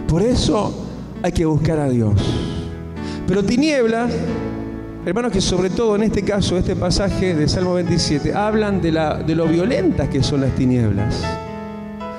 Por eso hay que buscar a Dios. Pero tinieblas, hermanos, que sobre todo en este caso, este pasaje de Salmo 27, hablan de lo violentas que son las tinieblas.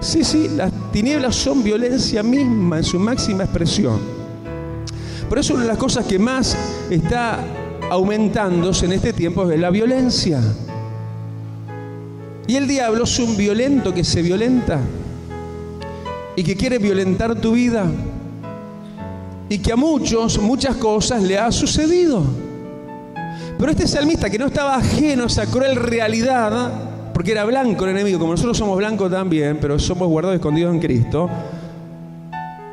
Sí, las tinieblas son violencia misma en su máxima expresión. Por eso una de las cosas que más está aumentándose en este tiempo es la violencia. Y el diablo es un violento que se violenta y que quiere violentar tu vida y que a muchas cosas le ha sucedido. Pero este salmista, que no estaba ajeno a esa cruel realidad, porque era blanco el enemigo, como nosotros somos blancos también, pero somos guardados y escondidos en Cristo.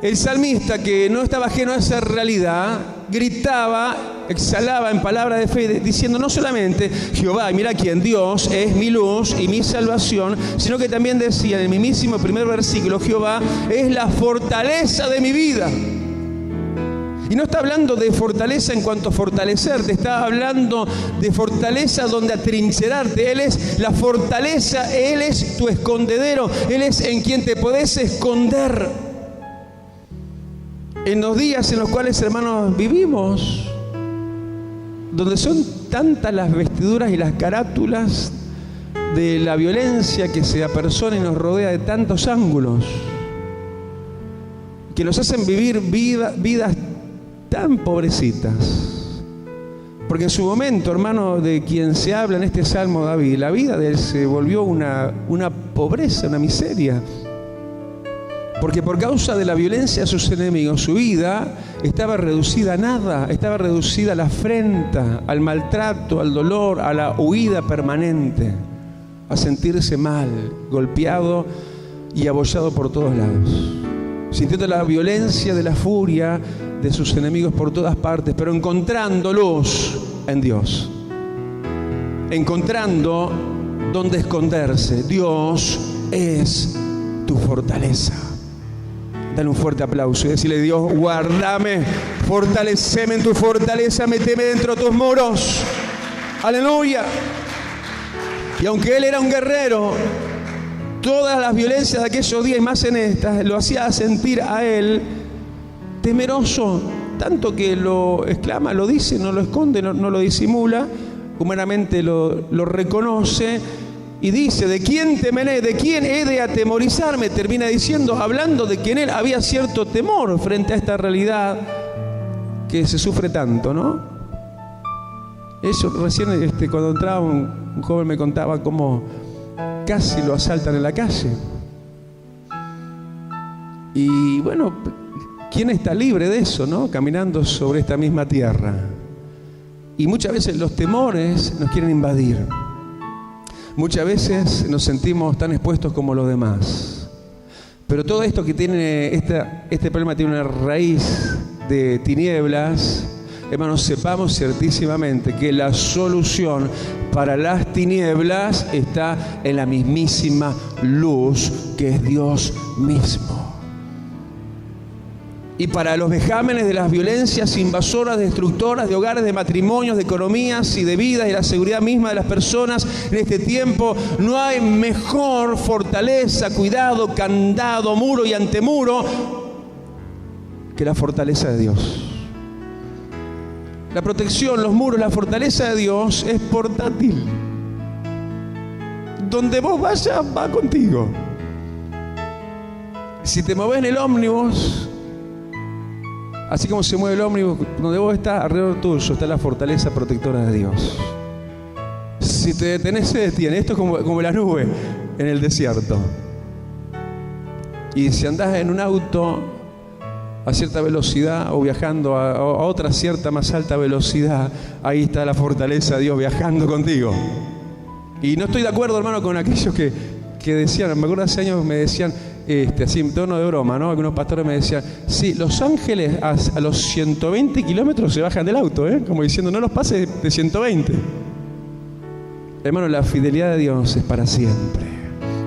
El salmista, que no estaba ajeno a esa realidad, gritaba, exhalaba en palabra de fe, diciendo no solamente Jehová, mira quién, Dios es mi luz y mi salvación, sino que también decía en el mismísimo primer versículo, Jehová es la fortaleza de mi vida. Y no está hablando de fortaleza en cuanto a fortalecerte, está hablando de fortaleza donde atrincherarte. Él es la fortaleza, Él es tu escondedero, Él es en quien te podés esconder. En los días en los cuales, hermanos, vivimos, donde son tantas las vestiduras y las carátulas de la violencia que se apersona y nos rodea de tantos ángulos, que nos hacen vivir vidas tan pobrecitas. Porque en su momento, hermano, de quien se habla en este Salmo David, la vida de él se volvió una pobreza, una miseria. Porque por causa de la violencia de sus enemigos, su vida estaba reducida a nada, estaba reducida a la afrenta, al maltrato, al dolor, a la huida permanente, a sentirse mal, golpeado y abollado por todos lados, sintiendo la violencia de la furia de sus enemigos por todas partes, pero encontrando luz en Dios, encontrando donde esconderse. Dios es tu fortaleza. Dale un fuerte aplauso y decirle: Dios, guárdame, fortaleceme en tu fortaleza, meteme dentro de tus muros. Aleluya. Y aunque él era un guerrero, todas las violencias de aquellos días y más en estas lo hacía sentir a él temeroso, tanto que lo exclama, lo dice, no lo esconde, no lo disimula, humanamente lo reconoce y dice: ¿de quién temeré? ¿De quién he de atemorizarme? Termina diciendo, hablando de que en él había cierto temor frente a esta realidad que se sufre tanto, ¿no? Eso recién cuando entraba un joven me contaba cómo casi lo asaltan en la calle. Y bueno, ¿quién está libre de eso, no? Caminando sobre esta misma tierra. Y muchas veces los temores nos quieren invadir. Muchas veces nos sentimos tan expuestos como los demás. Pero todo esto que tiene, este problema tiene una raíz de tinieblas. Hermanos, sepamos ciertísimamente que la solución para las tinieblas está en la mismísima luz que es Dios mismo. Y para los vejámenes de las violencias invasoras, destructoras de hogares, de matrimonios, de economías y de vidas y la seguridad misma de las personas en este tiempo, no hay mejor fortaleza, cuidado, candado, muro y antemuro que la fortaleza de Dios. La protección, los muros, la fortaleza de Dios es portátil. Donde vos vayas, va contigo. Si te movés en el ómnibus, así como se mueve el ómnibus, donde vos estás, alrededor tuyo está la fortaleza protectora de Dios. Si te detenés, se detiene. Esto es como la nube en el desierto. Y si andás en un auto a cierta velocidad o viajando a otra cierta más alta velocidad, ahí está la fortaleza de Dios viajando contigo. Y no estoy de acuerdo, hermano, con aquellos que decían, me acuerdo hace años me decían, así en tono de broma, ¿no? Algunos pastores me decían, sí, los ángeles a los 120 kilómetros se bajan del auto, como diciendo, no los pases de 120. Hermano, la fidelidad de Dios es para siempre.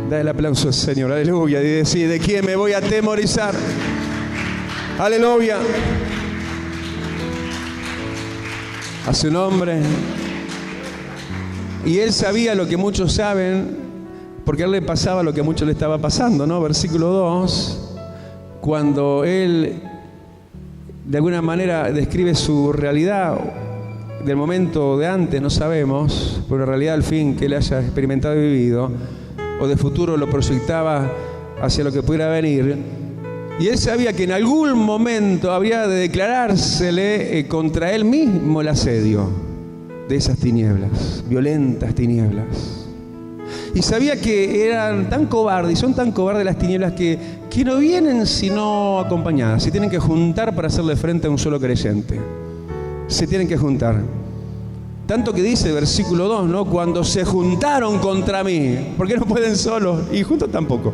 Da el aplauso al Señor, aleluya, y decir, ¿de quién me voy a atemorizar? Aleluya. A su nombre. Y él sabía lo que muchos saben, porque a él le pasaba lo que a muchos le estaba pasando, ¿no? Versículo 2. cuando él de alguna manera describe su realidad del momento de antes, no sabemos, pero en realidad al fin que él haya experimentado y vivido, o de futuro lo proyectaba hacia lo que pudiera venir, y él sabía que en algún momento habría de declarársele contra él mismo el asedio de esas tinieblas, violentas tinieblas. Y sabía que eran tan cobardes, y son tan cobardes las tinieblas que no vienen sino acompañadas. Se tienen que juntar para hacerle frente a un solo creyente. Se tienen que juntar. Tanto que dice el versículo 2, ¿no? Cuando se juntaron contra mí. ¿Por qué no pueden solos? Y juntos tampoco.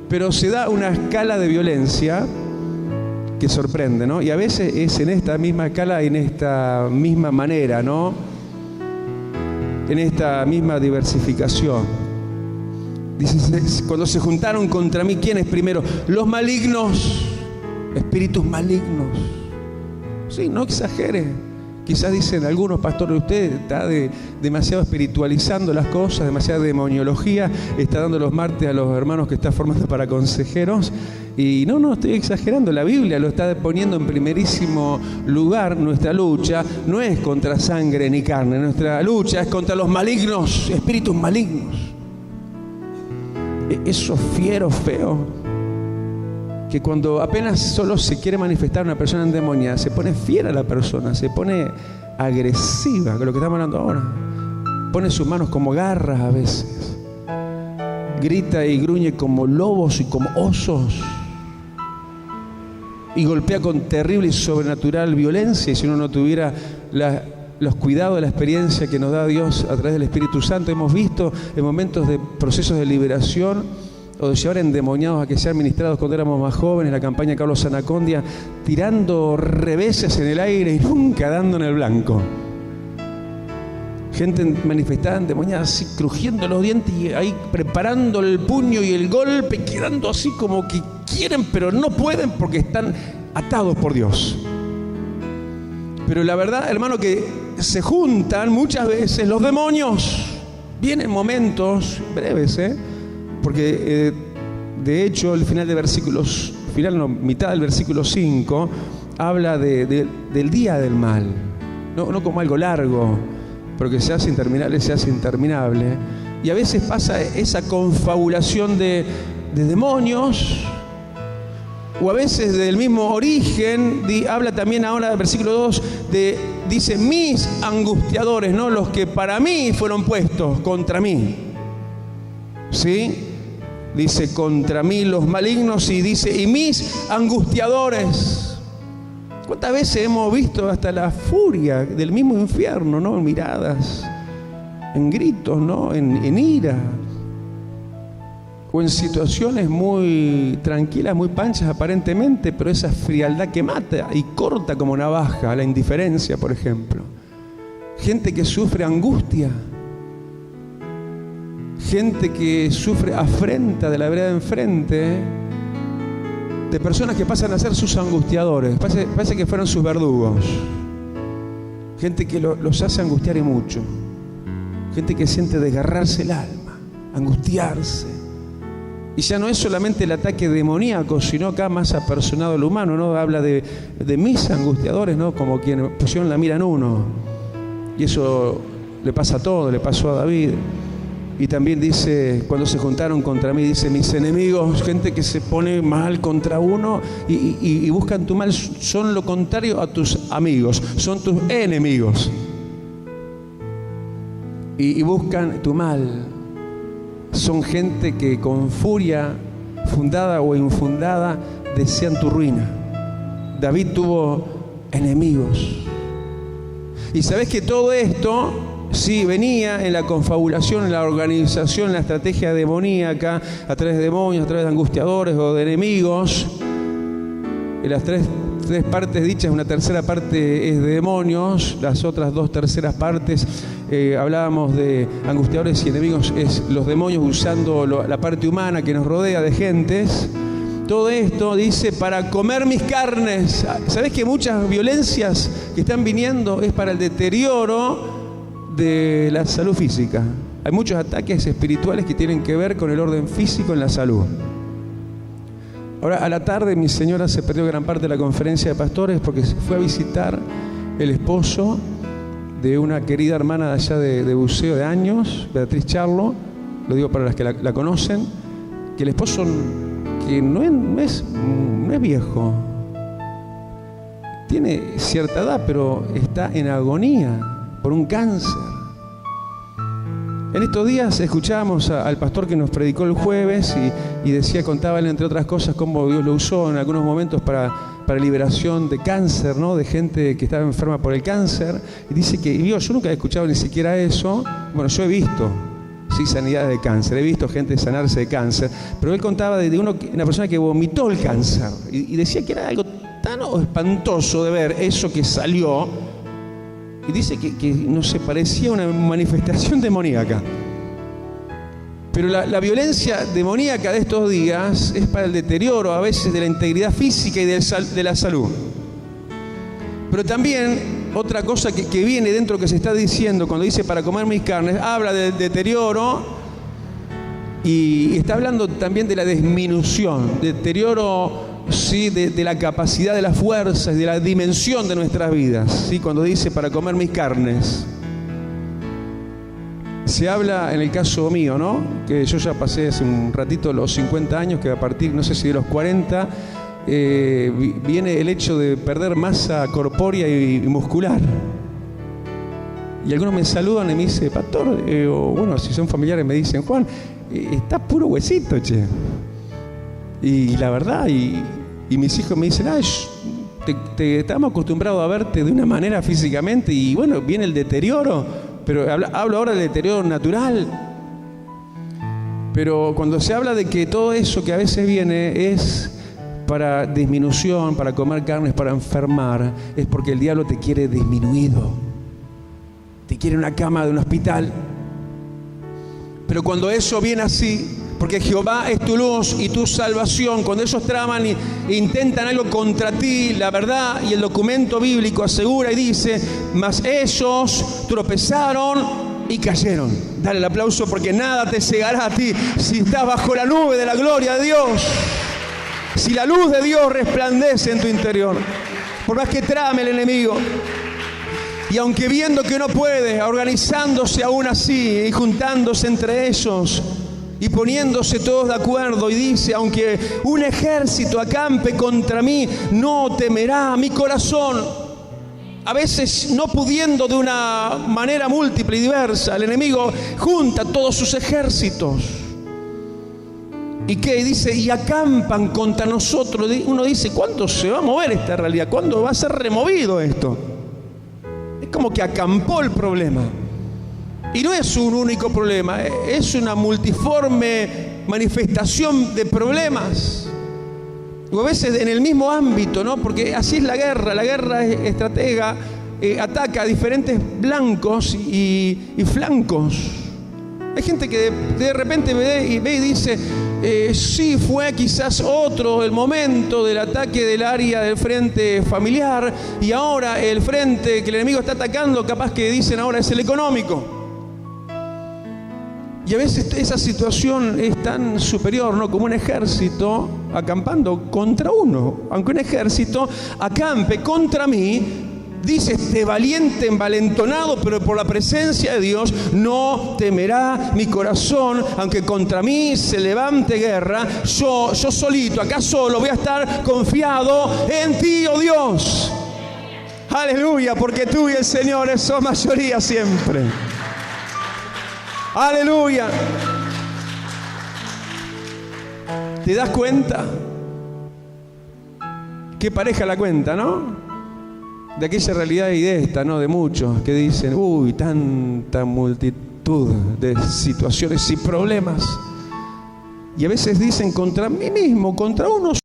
Pero se da una escala de violencia que sorprende, ¿no? Y a veces es en esta misma escala, en esta misma manera, ¿no? En esta misma diversificación. Dice, cuando se juntaron contra mí, ¿quiénes primero? Los malignos, espíritus malignos. Sí, no exagere. Quizás dicen algunos pastores, usted está demasiado espiritualizando las cosas, demasiada demoniología, está dando los martes a los hermanos que está formando para consejeros. Y no estoy exagerando, la Biblia lo está poniendo en primerísimo lugar. Nuestra lucha no es contra sangre ni carne, nuestra lucha es contra los malignos, espíritus malignos. Esos fieros feos, que cuando apenas solo se quiere manifestar una persona endemoniada, se pone fiera la persona, se pone agresiva, que es lo que estamos hablando ahora. Pone sus manos como garras a veces. Grita y gruñe como lobos y como osos. Y golpea con terrible y sobrenatural violencia. Y si uno no tuviera los cuidados de la experiencia que nos da Dios a través del Espíritu Santo, hemos visto en momentos de procesos de liberación o de llevar endemoniados a que sean ministrados cuando éramos más jóvenes, la campaña de Carlos Sanacondia, tirando reveses en el aire y nunca dando en el blanco. Gente manifestada endemoniada, así crujiendo los dientes y ahí preparando el puño y el golpe, quedando así como que quieren pero no pueden porque están atados por Dios. Pero la verdad, hermano, que se juntan muchas veces los demonios. Vienen momentos breves, porque de hecho el final de versículos, mitad del versículo 5 habla del día del mal, no como algo largo, pero que se hace interminable, y a veces pasa esa confabulación de demonios, o a veces del mismo origen. Habla también ahora del versículo 2 dice mis angustiadores, ¿no? Los que para mí fueron puestos contra mí, ¿sí? Dice contra mí los malignos, y dice y mis angustiadores. ¿Cuántas veces hemos visto hasta la furia del mismo infierno, ¿no? En miradas, en gritos, ¿no? En ira, o en situaciones muy tranquilas, muy panchas aparentemente, pero esa frialdad que mata y corta como navaja, la indiferencia, por ejemplo. Gente que sufre angustia, gente que sufre afrenta de la vereda de enfrente, de personas que pasan a ser sus angustiadores, parece que fueron sus verdugos. Gente que los hace angustiar y mucho. Gente que siente desgarrarse el alma, angustiarse. Y ya no es solamente el ataque demoníaco, sino acá más apersonado al humano, ¿no? Habla de mis angustiadores, ¿no? Como quien pusieron la mira en uno. Y eso le pasa a todo, le pasó a David. Y también dice, cuando se juntaron contra mí, dice, mis enemigos, gente que se pone mal contra uno y buscan tu mal, son lo contrario a tus amigos, son tus enemigos. Y buscan tu mal. Son gente que con furia, fundada o infundada, desean tu ruina. David tuvo enemigos. Y sabes que todo esto, sí, venía en la confabulación, en la organización, en la estrategia demoníaca, a través de demonios, a través de angustiadores o de enemigos. En las tres partes dichas, una tercera parte es de demonios, las otras dos terceras partes, hablábamos de angustiadores y enemigos, es los demonios usando la parte humana que nos rodea de gentes. Todo esto dice para comer mis carnes. ¿Sabés que muchas violencias que están viniendo es para el deterioro de la salud física? Hay muchos ataques espirituales que tienen que ver con el orden físico en la salud. Ahora, a la tarde mi señora se perdió gran parte de la conferencia de pastores porque se fue a visitar el esposo de una querida hermana de allá de buceo de años, Beatriz Charlo, lo digo para las que la conocen, que el esposo, que no es viejo, tiene cierta edad, pero está en agonía por un cáncer. En estos días escuchábamos al pastor que nos predicó el jueves y decía, contaba él, entre otras cosas, cómo Dios lo usó en algunos momentos para liberación de cáncer, ¿no? De gente que estaba enferma por el cáncer. Y dice que, yo nunca he escuchado ni siquiera eso. Bueno, yo he visto, sí, sanidades de cáncer, he visto gente sanarse de cáncer, pero él contaba de una persona que vomitó el cáncer y decía que era algo tan espantoso de ver eso que salió. Y dice que no se parecía a una manifestación demoníaca. Pero la violencia demoníaca de estos días es para el deterioro a veces de la integridad física y de la salud. Pero también otra cosa que viene dentro que se está diciendo cuando dice para comer mis carnes, habla del deterioro y está hablando también de la disminución, deterioro, sí, de la capacidad de las fuerzas, de la dimensión de nuestras vidas, ¿sí? Cuando dice para comer mis carnes, se habla en el caso mío, ¿no? Que yo ya pasé hace un ratito los 50 años, que a partir, no sé si de los 40, viene el hecho de perder masa corpórea y muscular. Y algunos me saludan y me dicen, pastor, o bueno, si son familiares me dicen, Juan, estás puro huesito, che. Y la verdad, y mis hijos me dicen, estamos acostumbrados a verte de una manera físicamente y bueno, viene el deterioro, pero hablo ahora del deterioro natural. Pero cuando se habla de que todo eso que a veces viene es para disminución, para comer carnes, para enfermar, es porque el diablo te quiere disminuido, te quiere en una cama de un hospital. Pero cuando eso viene así, porque Jehová es tu luz y tu salvación, cuando ellos traman e intentan algo contra ti, la verdad y el documento bíblico asegura y dice, mas ellos tropezaron y cayeron. Dale el aplauso porque nada te cegará a ti si estás bajo la nube de la gloria de Dios. Si la luz de Dios resplandece en tu interior, por más que trame el enemigo. Y aunque viendo que no puede, organizándose aún así y juntándose entre ellos y poniéndose todos de acuerdo, y dice, aunque un ejército acampe contra mí, no temerá mi corazón. A veces no pudiendo de una manera múltiple y diversa, el enemigo junta todos sus ejércitos. ¿Y qué? Dice, y acampan contra nosotros. Uno dice, ¿cuándo se va a mover esta realidad? ¿Cuándo va a ser removido esto? Es como que acampó el problema. Y no es un único problema, es una multiforme manifestación de problemas. O a veces en el mismo ámbito, ¿no? Porque así es la guerra es estratega, ataca a diferentes blancos y flancos. Hay gente que de repente ve y dice, sí, fue quizás otro el momento del ataque del área del frente familiar y ahora el frente que el enemigo está atacando, capaz que dicen ahora es el económico. Y a veces esa situación es tan superior, ¿no? Como un ejército acampando contra uno. Aunque un ejército acampe contra mí, dice este valiente envalentonado, pero por la presencia de Dios, no temerá mi corazón, aunque contra mí se levante guerra, yo solito, acá solo, voy a estar confiado en ti, oh Dios. Aleluya, porque tú y el Señor son mayoría siempre. Aleluya. ¿Te das cuenta? Qué pareja la cuenta, ¿no? De aquella realidad y de esta, ¿no? De muchos que dicen, uy, tanta multitud de situaciones y problemas. Y a veces dicen contra mí mismo, contra uno